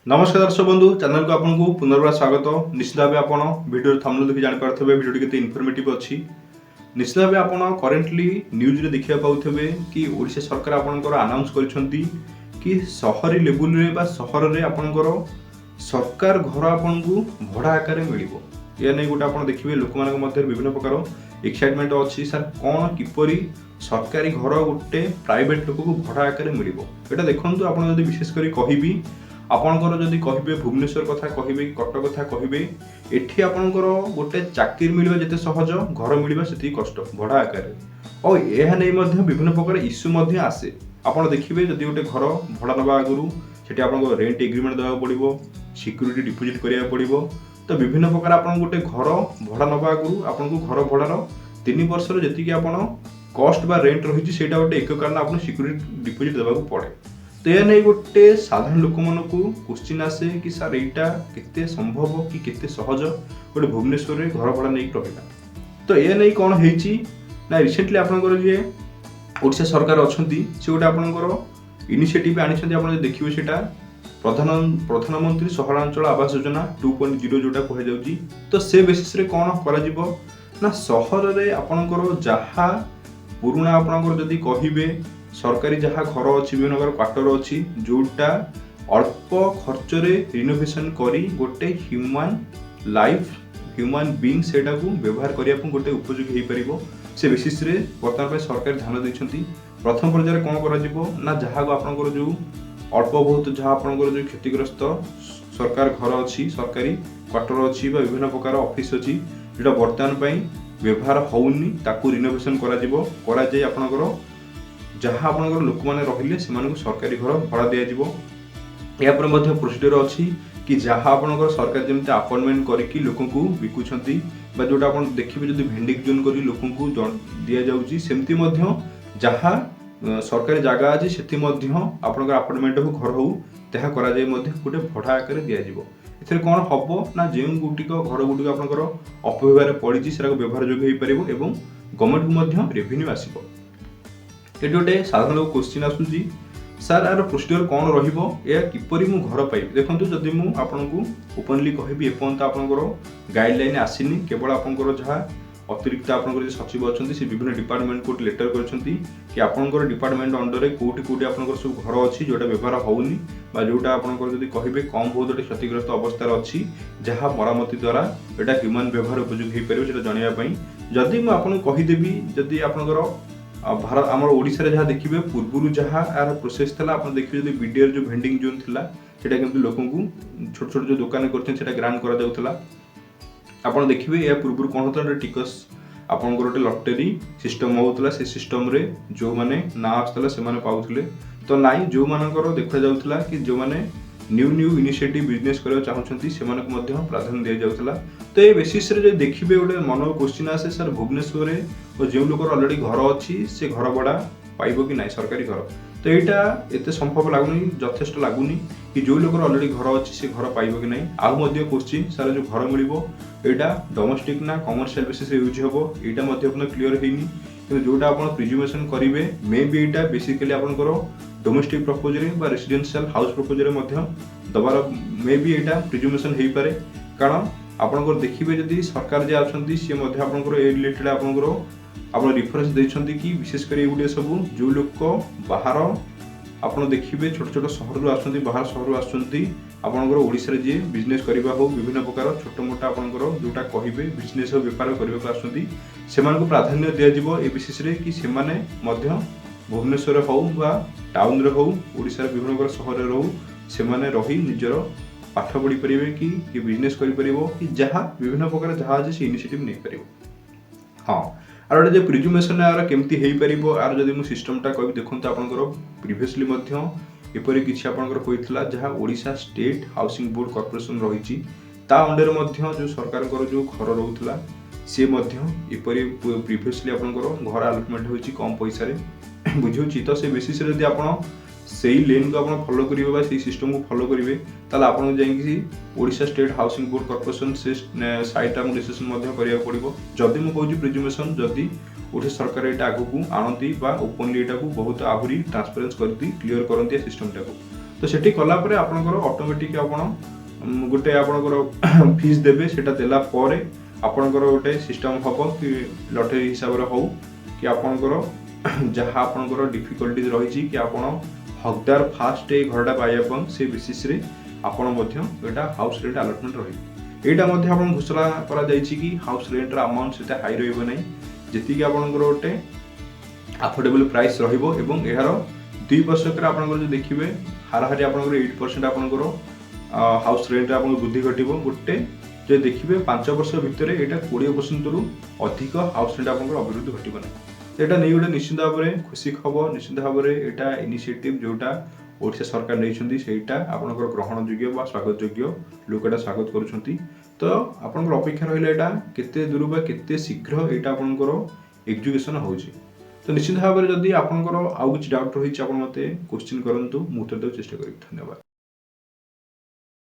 नमस्कार दर्शक बंधु चैनल को आपको पुनर्बार स्वागत। निश्चित भाव आप वीडियो थंबनेल देखि जानि पारथबे वीडियो केते इन्फॉर्मेटिव अछि। निश्चित भाव आप करेंटली न्यूज रे देखिया पाउथबे कि ओडिशा सरकार आपनकर अनाउंस करछंती कि शहरी लेवल रे बा शहर रे आपनकर सरकार घर आपनकु भड़ा आकार मिलिबो। या नै गोटे आपण देखिबे लोक मानक मध्य विभिन्न प्रकार एक्साइटमेंट अछि सर कोन किपरि सरकारी घर गोटे प्राइवेट लोक को भड़ा आकार मिलिबो। एटा देखंतु आपण जदी विशेष करी कहिबी आपणकर जदि कहिबे भुवनेश्वर कथा कहिबे कटक कथा कहिबे एठी आपणकर गोटे चाकरी मिलबा जते सहज घर मिलबा सेति कष्ट भड़ा आकार और एहा नै मध्ये विभिन्न प्रकार इश्यू मध्ये आसे। आपण देखिबे जदि गोटे घर भड़ा नबा आगुरु सेठी आपनको रेंट एग्रीमेंट देबा पड़िबो सिक्यूरिटी डिपोजिट करिया पड़िबो। तो विभिन्न प्रकार आपण गोटे घर भड़ा नबा आगुरु आपनको घर भड़ार 3 वर्ष रो जति कि आपण कॉस्ट बा रेंट रहिछि सेटा गोटे एक कारण आपण सिक्यूरिटी डिपोजिट देबा पड़े। तो यह नहीं गोटे साधारण लोक मन को क्वेश्चन आसे कि सर एटा केते संभव कि केते सहज गोटे भुवनेश्वर रे घर भड़ा नहीं रहिबा। तो यह नहीं कौन हेछि ना रिसेंटली आपनकर जे ओडिशा सरकार अछंती से गोटे आपनकर इनिशिएटिव आनिछंती आपण देखिबे सेटा प्रधानमंत्री सहरांचल आवास योजना 2.0 जोटा कह जाउची। तो से बेसिस रे कोन करा जिवो ना शहर रे आपनकर जहा पुराना आपनकर जदी कहिबे सरकारी जहाँ घर अच्छी विभिन्न प्रकार क्वार्टर अच्छी जोटा अल्प खर्च रे रिनोवेशन करी गोटे ह्यूमन लाइफ ह्यूमन बीइंग सेटा को व्यवहार करिया गोटे उपयोगी हो पारिबो। से बेसिस रे वर्तमान सरकार ध्यान देछंती प्रथम पर्यायर कोन करा जिवो ना जहाँ को आपनकर जो अल्प बहुत जहाँ आपनकर जो क्षतिग्रस्त सरकार घर अच्छी सरकारी क्वार्टर अच्छी बा विभिन्न प्रकार ऑफिस अच्छी जोटा वर्तमान पई व्यवहार होउनी ताकू रिनोवेशन करा जिवो करा जाय आपनकर जहाँ आपनकर लोक माने रहिले सेमानकु सरकारी घर भड़ा दिया जिवो। या पर मध्ये प्रोसीजर अछि कि जहाँ आपनकर सरकार जेमते अपॉइंटमेंट करिकि लोकंकु बिकुछंती बा जोटा आपण देखिबे जदी भेंडिंग जोन करी लोकंकु दिया जाउची सेमति मध्ये जहाँ सरकारी जगह अछि सेति मध्ये आपनकर अपॉइंटमेंट हो घर हो तेहा करा जाय मध्ये गोटे भड़ा आकार दिया जिवो। एथरे कोन हबो ना जेउ गुटिक घर गुटिक आपनकर अपव्यवहार पडिची सेरा व्यवहार योग्य होई परिबो एवं गवर्नमेंट को मध्ये रेवेन्यू आसीबो। ये गोटे साधारण लोक क्वेश्चन आसुची सर यार प्रोसीजर कौन रहिबो या किपरि मु घर पाइबि। देखंतु जदि मु आपनकु ओपनली कहिबि एपंत आपनकर गाइडलाइन आसीनी केवल आपनकर जहाँ अतिरिक्त आपनकर सचिव अछंती से विभिन्न डिपार्टमेंट को लेटर करछंती कि आपनकर डिपार्टमेंट अंडर रे कोठी कोठी आपनकर सब घर अछि जोटा व्यवहार होउनी बा जोटा आपनकर जदि कहिबे कम बहुत क्षतिग्रस्त अवस्था अछि जहाँ मरामती द्वारा एटा ह्यूमन व्यवहार उपयोगी हो पारिबो सेटा जानिया पई जदि मु आपनकु कहि देबी जदि आपनकर भारत आम ओडिशा रे जहाँ देखिए पूर्व जहाँ यार प्रोसेस था आप देखिए जो बीडीआर जो भेंडिंग जोन थिला सेटा केमति लोकन को छोट छोट जो दुकान करछन सेटा ग्रांट करा जाउथला। आपण देखिए या पूर्व कोन होता टिकस आपन गोटे लॉटरी सिस्टम होउथला से सिस्टम रे जो माने ना आस्तला से माने पाउथले। तो नाइ जो मानकर देखा जाउथला कि जो माने न्यू न्यू इनिशिएटिव बिजनेस करबा चाहउछंती सेमानक मध्ये प्राधान्य दिया जाउथला। तो ए बेसिस रे जे देखिबे गोटे मन क्वेश्चन आसे सर भुवनेश्वर रे और जो लोक ऑलरेडी घर अच्छी से घर भड़ा पाइबो कि नाइ सरकारी घर। तो एटा एते संभव लागुनी यथेष्ट लागुनी कि जो लोक ऑलरेडी घर अच्छी से घर पाइबो कि नाइ। आउ मध्ये क्वेश्चन सर जो घर मिलिबो एटा डोमेस्टिक ना कमर्शियल बेसिस रे यूज होबो एटा मध्ये अपन क्लियर हेइनी। कि जोटा आपण प्रिजुमेशन करिवे मे बी एटा बेसिकली आपनकर डोमेस्टिक प्रपोजल बा रेसिडेंशियल हाउस प्रपोजल मध्ये दबार मे बी एटा प्रिजुमेशन हेइ पारे। कारण आपनकर देखिबे जदी सरकार जे आछंती से मध्ये आपनकर ए रिलेटेड आपनकर आपण रेफरेंस दैछंती कि विशेष करी एगुडे सब जो लोक बाहर आपण देखिबे छोट छोट शहर रु आछंती बाहर शहर रु आछंती आपनकर ओडिसा रे जे बिजनेस करबा हो विभिन्न प्रकार छोट मोटा आपनकर जोटा कहिबे बिजनेस हो व्यापार करबा को आछंती सेमान को प्राधान्य दिया जिवो ए विशेष रे कि सेमाने मध्ये भुवनेश्वर हो बा टाउन रे हो ओडिसा रे विभिन्न प्रकार शहर रे रहू सेमाने रही निजर पाठ पढ़ी परिबे कि बिजनेस करि परिबो कि जहाँ विभिन्न प्रकार जहाँ जे इनिशिएटिव नै परिबो। हां आर जे प्रिजुमेशन आर केमती हेइ परिबो आर जदि मु सिस्टम टा कहबि देखंत आपनकर प्रीवियसली मध्ये एपरि किछि आपनकर होइतला जहाँ Odisha state housing board corporation रहिछि ता अंडर मध्ये जो सरकारकर जो घर रहउतला से मध्ये एपरि प्रीवियसली आपनकर घर अलॉटमेंट होइछि कम पैसा रे बुझौछि। तो से बेसिस रे जदि आपण सेही लेन को आपण फॉलो करिवे बा सेही सिस्टम को फॉलो करिवे ताले आपण जाईकि Odisha state housing board corporation से साइट हम डिसीजन मध्ये करिया पड़िबो। जदि मु कहूछि प्रिजुमेशन जदि ओडिशा सरकार एटा आगु को आनंती बा ओपनली एटा को बहुत आहुरी ट्रांसपेरेंस करती क्लियर करंती सिस्टम टा को तो सेठी कला परे आपनकर ऑटोमेटिक आपण गोटे आपनकर फीस देबे सेटा देला परे आपनकर गोटे सिस्टम हबो कि लॉटरी हिसाब रे हो कि आपनकर जहाँ आपनकर डिफिकल्टीज रही कि आपण हकदार फास्ट ए घरटा पाइबा से बेसिस रे आपण मध्य एटा हाउस रेंट अलॉटमेंट रही एटा मध्य आपण घोषणा करा जायछि कि हाउस रेंट रा अमाउंट सेटा हाई रहइबो नै जेति कि आपनकर गोटे अफोर्डेबल प्राइस रहिबो एवं एहार 2 वर्ष के आपनकर जो देखिबे हाराहारी आपनकर 8% आपनकर हाउस रेंट आपन वृद्धि घटिबो गोटे जे देखिबे 5 वर्ष भितरे एटा 20% रु अधिक हाउस रेंट आपनकर अभिवृद्धि घटिबो नै एटा नै गोटे निश्चित भाव में खुशी खबर निश्चित भाव में एटा इनिशिएटिव जोटा ओडिशा सरकार नैछंती सेटा आपनकर ग्रहण योग्य बा स्वागत योग्य लोकटा स्वागत करूछंती तो आपनकर अपेक्षा रहिला एटा केते दूर बा केते शीघ्र एटा आपनकर एजुकेशन होउची तो निश्चित भाव में जदि आपनकर आउ किछ डाउट रही आपण मते क्वेश्चन करंतु मु उत्तर देउ चेष्टा करिब धन्यवाद।